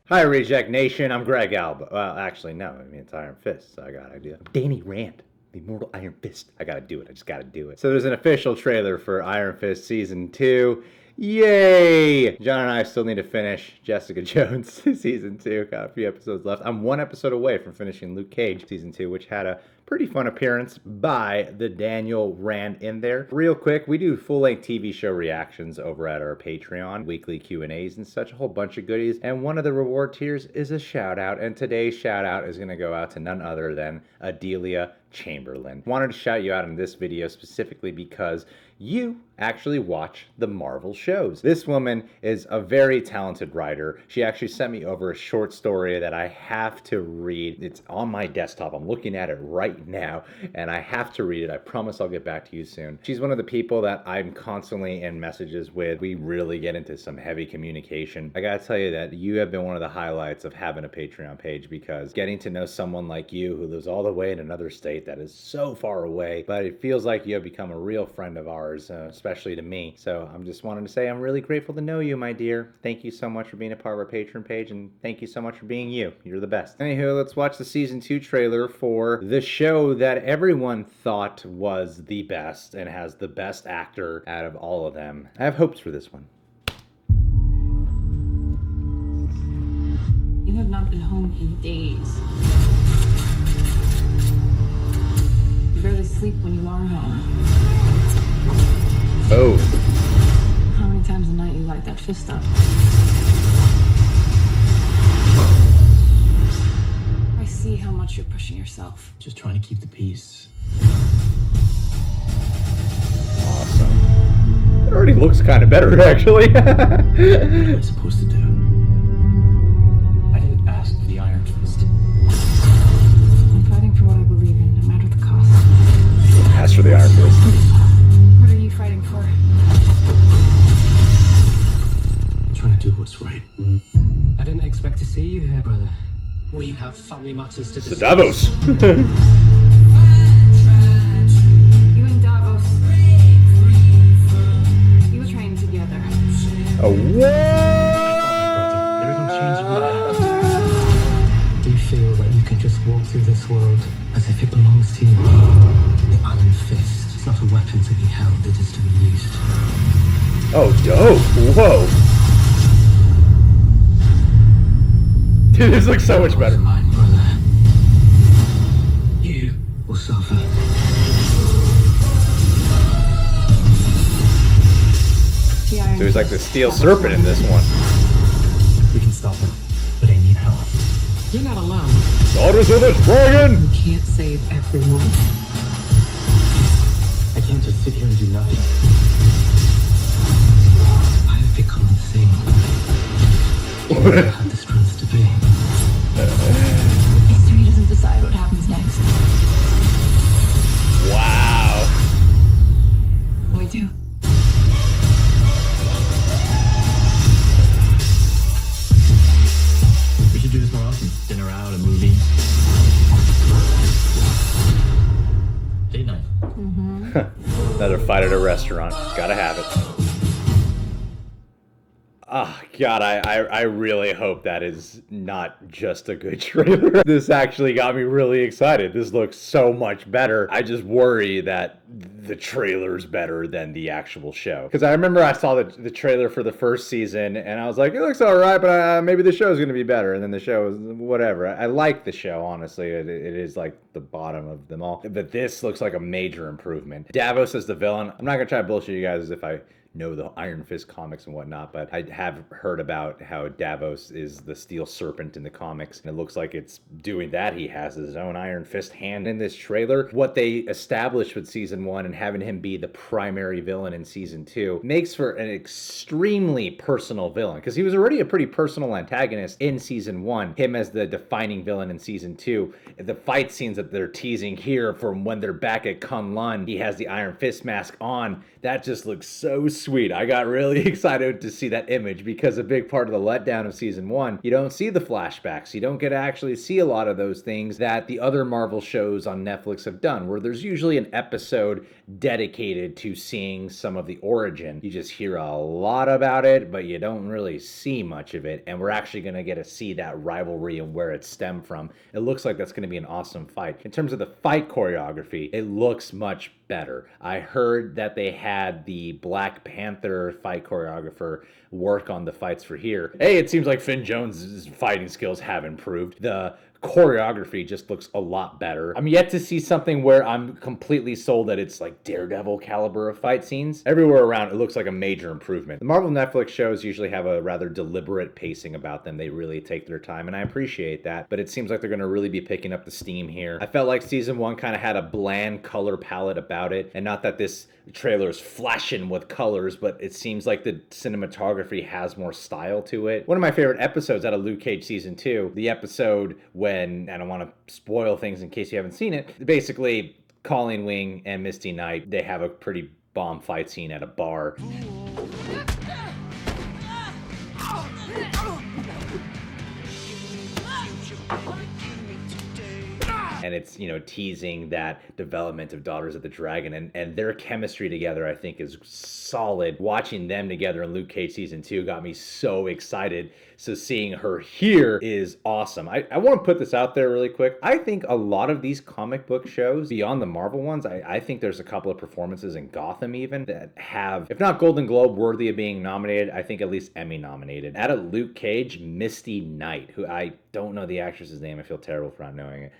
Hi, Reject Nation. I'm Greg Alba. Well, actually, no. I mean, it's Iron Fist, so I gotta do it. I'm Danny Rand, the immortal Iron Fist. I gotta do it. I just gotta do it. So there's an official trailer for Iron Fist Season 2. Yay! John and I still need to finish Jessica Jones Season 2. Got a few episodes left. I'm one episode away from finishing Luke Cage Season 2, which had a pretty fun appearance by the Daniel Rand in there. Real quick, we do full-length TV show reactions over at our Patreon, weekly Q&As and such, a whole bunch of goodies. And one of the reward tiers is a shout out. And today's shout out is going to go out to none other than Adelia Chamberlain. Wanted to shout you out in this video specifically because you actually watch the Marvel shows. This woman is a very talented writer. She actually sent me over a short story that I have to read. It's on my desktop. I'm looking at it right now and I have to read it. I promise I'll get back to you soon. She's one of the people that I'm constantly in messages with. We really get into some heavy communication. I gotta tell you that you have been one of the highlights of having a Patreon page, because getting to know someone like you who lives all the way in another state that is so far away, but it feels like you have become a real friend of ours, especially to me. So I'm just wanting to say I'm really grateful to know you, my dear. Thank you so much for being a part of our Patreon page, and thank you so much for being you. You're the best. Anywho, let's watch the Season 2 trailer for the show that everyone thought was the best and has the best actor out of all of them. I have hopes for this one. You have not been home in days. You barely sleep when you are home. Oh. How many times a night you light that fist up? I see how much you're pushing yourself. Just trying to keep the peace. Awesome. It already looks kind of better, actually. What am I supposed to do? I didn't ask for the Iron Fist. I'm fighting for what I believe in, no matter the cost. Ask for the Iron Fist. What are you fighting for? Trying to do what's right. I didn't expect to see you here, brother. We have family matters to discuss. The Davos. You and Davos. You were trained together. Oh, what? There is no change in that. Do you feel that you can just walk through this world as if it belongs to you? The Iron Fist is not a weapon to be held, it is to be used. Oh, dope. Whoa. Dude, this looks so much better. Mine, brother. You will suffer. So he's like the steel serpent in this one. We can stop him, but I need help. You're not alone. Daughters of the Dragon! You can't save everyone. I can't just sit here and do nothing. I have become insane. I have the strength to be. History doesn't decide what happens next. Wow. We do. We should do this more often. Dinner out, a movie. Date night. Another fight at a restaurant. Gotta have it. Oh, God, I really hope that is not just a good trailer. This actually got me really excited. This looks so much better. I just worry that the trailer's better than the actual show. Because I remember I saw the trailer for the first season, and I was like, it looks all right, but maybe the show's going to be better. And then the show is whatever. I like the show, honestly. It is like the bottom of them all. But this looks like a major improvement. Davos as the villain. I'm not going to try to bullshit you guys as if I know the Iron Fist comics and whatnot, but I have heard about how Davos is the steel serpent in the comics, and it looks like it's doing that. He has his own Iron Fist hand in this trailer. What they established with Season 1 and having him be the primary villain in Season 2 makes for an extremely personal villain, because he was already a pretty personal antagonist in Season 1. Him as the defining villain in Season 2. The fight scenes that they're teasing here from when they're back at Kunlun, he has the Iron Fist mask on. That just looks so sweet. sweet. I got really excited to see that image because a big part of the letdown of season 1, you don't see the flashbacks. You don't get to actually see a lot of those things that the other Marvel shows on Netflix have done, where there's usually an episode dedicated to seeing some of the origin. You just hear a lot about it, but you don't really see much of it, and we're actually going to get to see that rivalry and where it stemmed from. It looks like that's going to be an awesome fight. In terms of the fight choreography, it looks much better. I heard that they had the Black Panther fight choreographer work on the fights for here. Hey, it seems like Finn Jones' fighting skills have improved. The choreography just looks a lot better. I'm yet to see something where I'm completely sold that it's like Daredevil caliber of fight scenes. Everywhere around, it looks like a major improvement. The Marvel Netflix shows usually have a rather deliberate pacing about them. They really take their time, and I appreciate that, but it seems like they're going to really be picking up the steam here. I felt like season 1 kind of had a bland color palette about it, and not that this trailer is flashing with colors, but it seems like the cinematography has more style to it. One of my favorite episodes out of Luke Cage season 2, the episode when, I don't want to spoil things in case you haven't seen it, basically Colleen Wing and Misty Knight, they have a pretty bomb fight scene at a bar. And it's, you know, teasing that development of Daughters of the Dragon, and their chemistry together, I think, is solid. Watching them together in Luke Cage season 2 got me so excited. So seeing her here is awesome. I want to put this out there really quick. I think a lot of these comic book shows, beyond the Marvel ones, I think there's a couple of performances in Gotham even that have, if not Golden Globe worthy of being nominated, I think at least Emmy nominated. Out of Luke Cage, Misty Knight, who I don't know the actress's name. I feel terrible for not knowing it.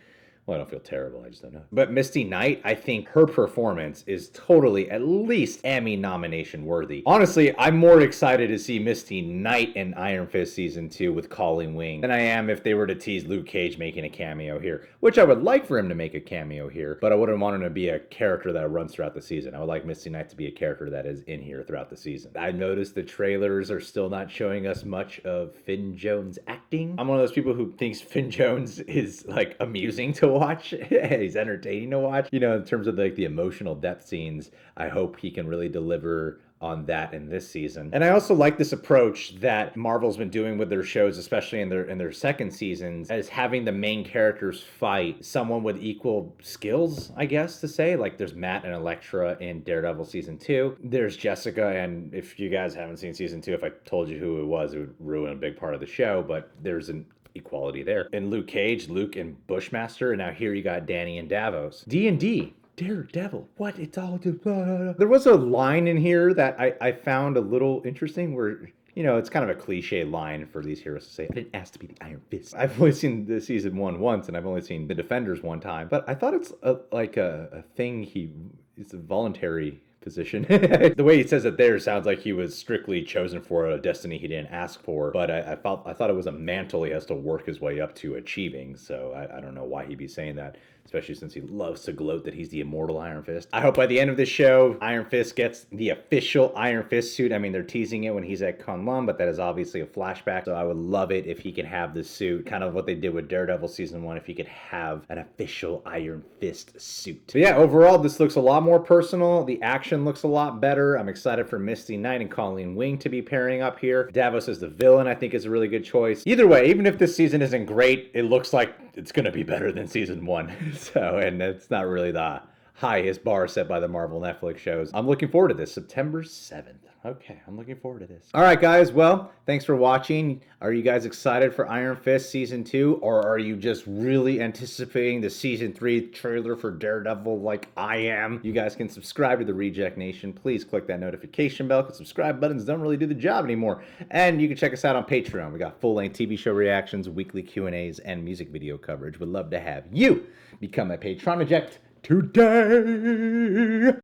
Well, I don't feel terrible, I just don't know. But Misty Knight, I think her performance is totally at least Emmy nomination worthy. Honestly, I'm more excited to see Misty Knight in Iron Fist season 2 with Colleen Wing than I am if they were to tease Luke Cage making a cameo here, which I would like for him to make a cameo here, but I wouldn't want him to be a character that runs throughout the season. I would like Misty Knight to be a character that is in here throughout the season. I noticed the trailers are still not showing us much of Finn Jones acting. I'm one of those people who thinks Finn Jones is like amusing to watch. He's entertaining to watch. You know, in terms of like the emotional depth scenes, I hope he can really deliver on that in this season. And I also like this approach that Marvel's been doing with their shows, especially in their second seasons, as having the main characters fight someone with equal skills, I guess to say. Like there's Matt and Elektra in Daredevil season 2. There's Jessica, and if you guys haven't seen season 2, if I told you who it would ruin a big part of the show, but there's an equality there. In Luke Cage, Luke and Bushmaster, and now here you got Danny and Davos. D&D, Daredevil, what? It's all... There was a line in here that I found a little interesting where, you know, it's kind of a cliche line for these heroes to say, I didn't ask to be the Iron Fist. I've only seen the season 1 once, and I've only seen the Defenders one time, but I thought it's like a thing it's a voluntary position. The way he says it there sounds like he was strictly chosen for a destiny he didn't ask for, but I thought it was a mantle he has to work his way up to achieving, so I don't know why he'd be saying that, especially since he loves to gloat that he's the immortal Iron Fist. I hope by the end of this show, Iron Fist gets the official Iron Fist suit. I mean, they're teasing it when he's at Kunlun, but that is obviously a flashback, so I would love it if he could have the suit, kind of what they did with Daredevil season 1, if he could have an official Iron Fist suit. But yeah, overall, this looks a lot more personal. The action looks a lot better. I'm excited for Misty Knight and Colleen Wing to be pairing up here. Davos as the villain, I think, is a really good choice. Either way, even if this season isn't great, it looks like it's going to be better than season 1. So, and it's not really the highest bar set by the Marvel Netflix shows. I'm looking forward to this, September 7th. Okay, I'm looking forward to this. All right, guys. Well, thanks for watching. Are you guys excited for Iron Fist Season 2? Or are you just really anticipating the Season 3 trailer for Daredevil like I am? You guys can subscribe to the Reject Nation. Please click that notification bell because subscribe buttons don't really do the job anymore. And you can check us out on Patreon. We got full-length TV show reactions, weekly Q&As, and music video coverage. We'd love to have you become a Patron Eject today.